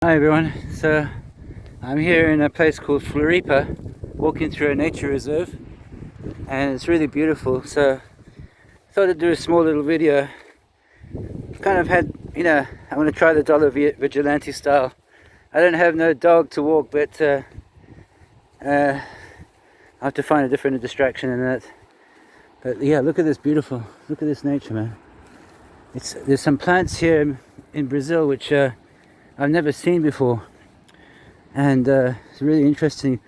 Hi everyone, so I'm here in a place called Floripa, walking through a nature reserve, and it's really beautiful. So I thought I'd do a small little video. Kind of had, I want to try the dollar vigilante style. I don't have no dog to walk, but I have to find a different distraction in that. But yeah, look at this look at this nature, man. There's some plants here in Brazil which I've never seen before, and it's really interesting.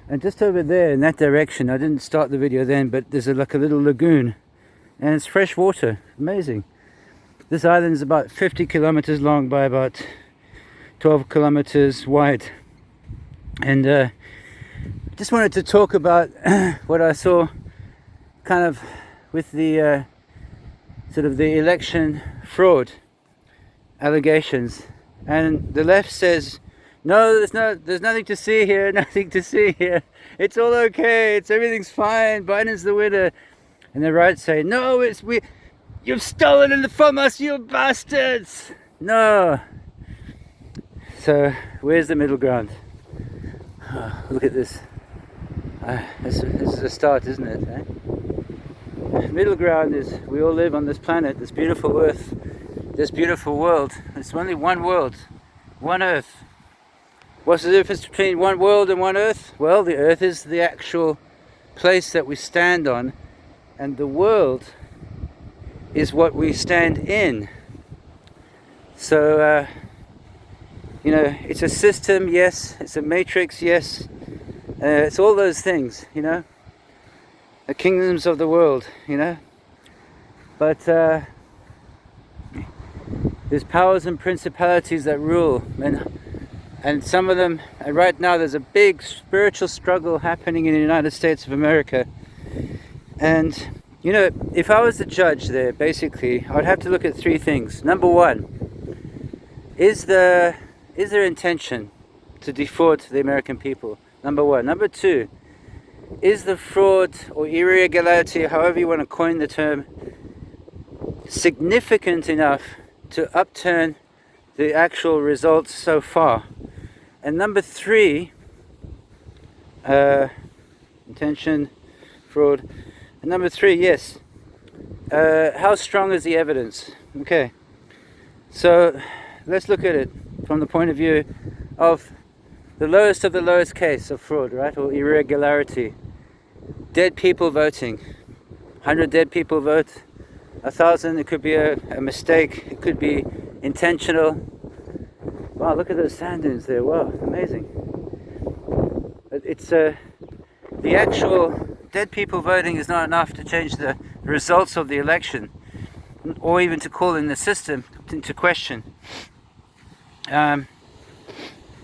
And just over there in that direction, I didn't start the video then, but there's like a little lagoon, and it's fresh water. Amazing. This island is about 50 kilometers long by about 12 kilometers wide, and just wanted to talk about what I saw kind of with the sort of the election fraud allegations. And the left says, no, there's nothing to see here, nothing to see here. It's all okay, everything's fine, Biden's the winner. And the right say, no, you've stolen it from us, you bastards. No. So where's the middle ground? Oh, look at this. This is a start, isn't it? Middle ground is we all live on this planet, this beautiful earth, this beautiful world. It's only one world, one earth. What's the difference between one world and one earth? Well, the earth is the actual place that we stand on, and the world is what we stand in. So, it's a system, yes. It's a matrix, yes. It's all those things, the kingdoms of the world, But there's powers and principalities that rule, and some of them, right now there's a big spiritual struggle happening in the United States of America. And if I was the judge there, basically I'd have to look at three things. Number one, is there intention to defraud the American people? Number one. Number two, is the fraud or irregularity, however you want to coin the term, significant enough to upturn the actual results so far? And number three, intention, fraud. And number three, yes, how strong is the evidence? Okay, so let's look at it from the point of view of the lowest case of fraud, right, or irregularity. Dead people voting. 100 dead people vote. 1,000, it could be a mistake, it could be intentional. Wow, look at those sand dunes there. Wow, amazing. It's the actual dead people voting is not enough to change the results of the election, or even to call in the system into question. Then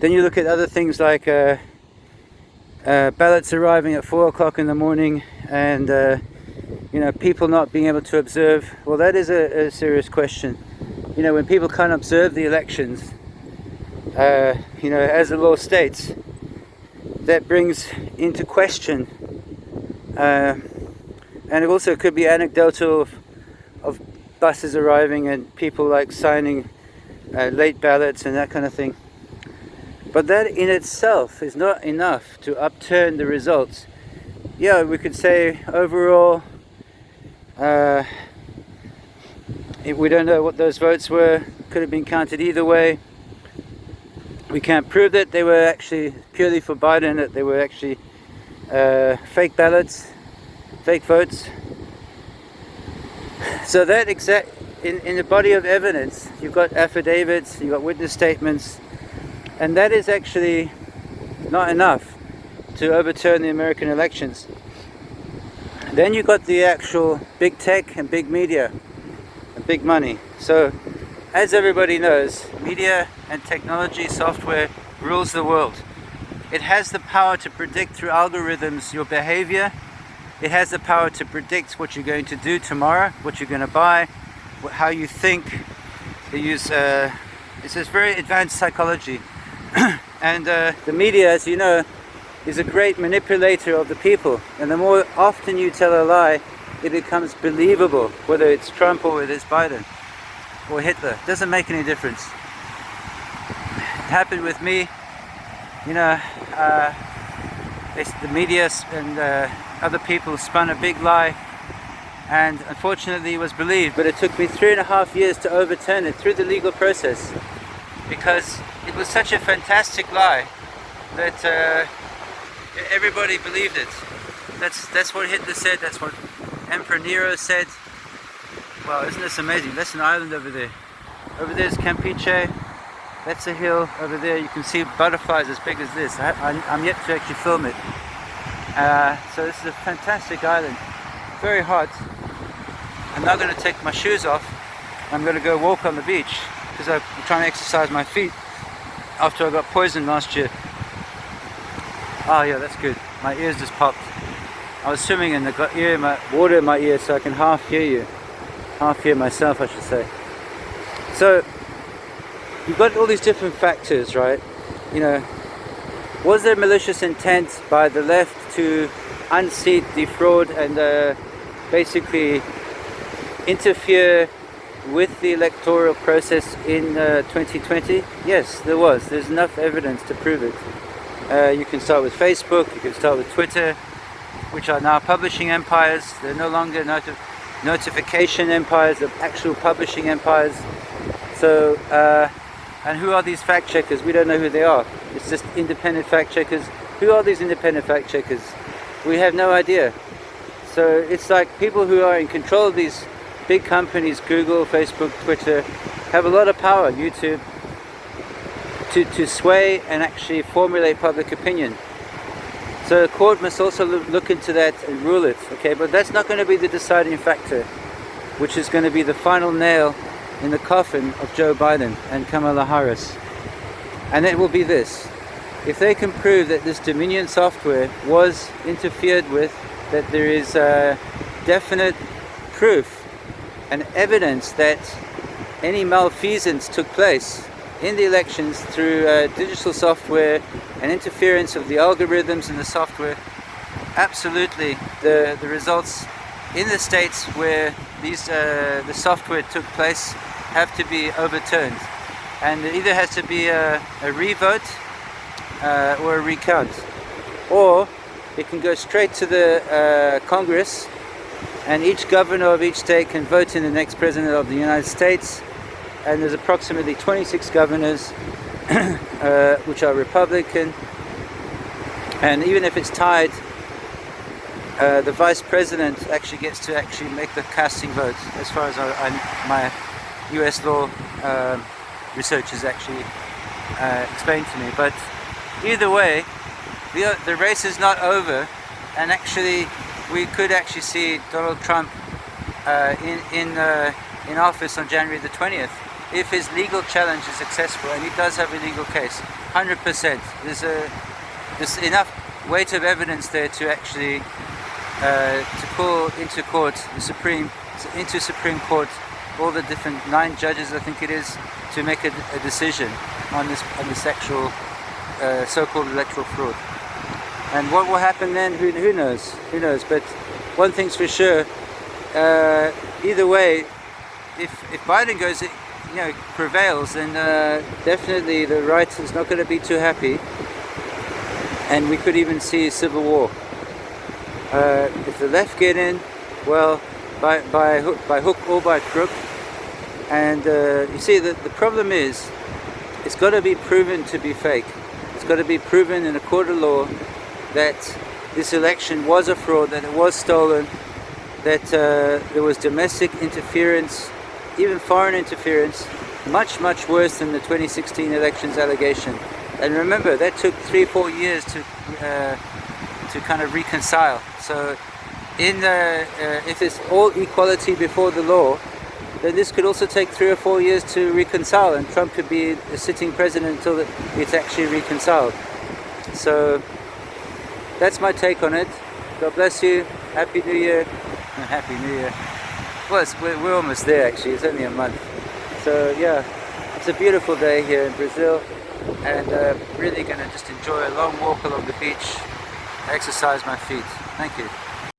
you look at other things like ballots arriving at 4 o'clock in the morning, and people not being able to observe. Well, that is a serious question. When people can't observe the elections, as the law states, that brings into question, and it also could be anecdotal of buses arriving and people like signing late ballots and that kind of thing. But that in itself is not enough to upturn the results. Yeah, we could say overall, we don't know what those votes were. Could have been counted either way. We can't prove that they were actually purely for Biden, that they were actually fake ballots, fake votes. So that in the body of evidence, you've got affidavits, you've got witness statements, and that is actually not enough to overturn the American elections. Then you've got the actual big tech and big media and big money. So, as everybody knows, media and technology software rules the world. It has the power to predict through algorithms your behavior. It has the power to predict what you're going to do tomorrow, what you're going to buy, how you think. They use it's this very advanced psychology. And the media, as you know, is a great manipulator of the people. And the more often you tell a lie, it becomes believable, whether it's Trump or whether it's Biden or Hitler. It doesn't make any difference. happened with me. You know, the media and other people spun a big lie, and unfortunately it was believed. But it took me 3.5 years to overturn it through the legal process, because it was such a fantastic lie that everybody believed it. That's what Hitler said. That's what Emperor Nero said. Wow, isn't this amazing? That's an island over there. Over there is Campeche. That's a hill. Over there you can see butterflies as big as this. I'm yet to actually film it. So this is a fantastic island. Very hot. I'm now going to take my shoes off. I'm going to go walk on the beach because I'm trying to exercise my feet after I got poisoned last year. Oh yeah, that's good. My ears just popped. I was swimming and I got water in my ear, so I can half hear you. Half hear myself, I should say. So you've got all these different factors, right? You know, was there malicious intent by the left to unseat, defraud, and basically interfere with the electoral process in 2020? Yes, there was. There's enough evidence to prove it. You can start with Facebook, you can start with Twitter, which are now publishing empires. They're no longer notification empires, they're actual publishing empires. So, and who are these fact checkers? We don't know who they are. It's just independent fact checkers. Who are these independent fact checkers? We have no idea. So it's like people who are in control of these big companies, Google, Facebook, Twitter, have a lot of power, YouTube, to sway and actually formulate public opinion. So the court must also look into that and rule it, okay? But that's not going to be the deciding factor, which is going to be the final nail in the coffin of Joe Biden and Kamala Harris. And it will be this: if they can prove that this Dominion software was interfered with, that there is definite proof and evidence that any malfeasance took place in the elections through digital software and interference of the algorithms in the software, absolutely the results in the states where the software took place have to be overturned, and it either has to be a revote or a recount, or it can go straight to the Congress, and each governor of each state can vote in the next president of the United States. And there's approximately 26 governors which are Republican, and even if it's tied, the vice president actually gets to actually make the casting vote, as far as my US law research has actually explained to me. But either way, the race is not over, and actually we could actually see Donald Trump in office on January the 20th. If his legal challenge is successful, and he does have a legal case, 100%, there's enough weight of evidence there to actually to call into court into Supreme Court all the different 9 judges, I think it is, to make a decision on this actual so-called electoral fraud. And what will happen then? Who knows? Who knows? But one thing's for sure: either way, if Biden goes, prevails, then definitely the right is not going to be too happy, and we could even see a civil war. If the left get in, well, by hook or by crook. And you see that the problem is, it's got to be proven to be fake. It's got to be proven in a court of law that this election was a fraud, that it was stolen, that there was domestic interference, even foreign interference, much worse than the 2016 elections allegation. And remember, that took 3-4 years to kind of reconcile. So if it's all equality before the law, then this could also take 3 or 4 years to reconcile, and Trump could be a sitting president until it's actually reconciled. So that's my take on it. God bless you. Happy New Year. Happy New Year. Well, we're almost there actually. It's only a month. So yeah, it's a beautiful day here in Brazil, and really going to just enjoy a long walk along the beach, exercise my feet. Thank you.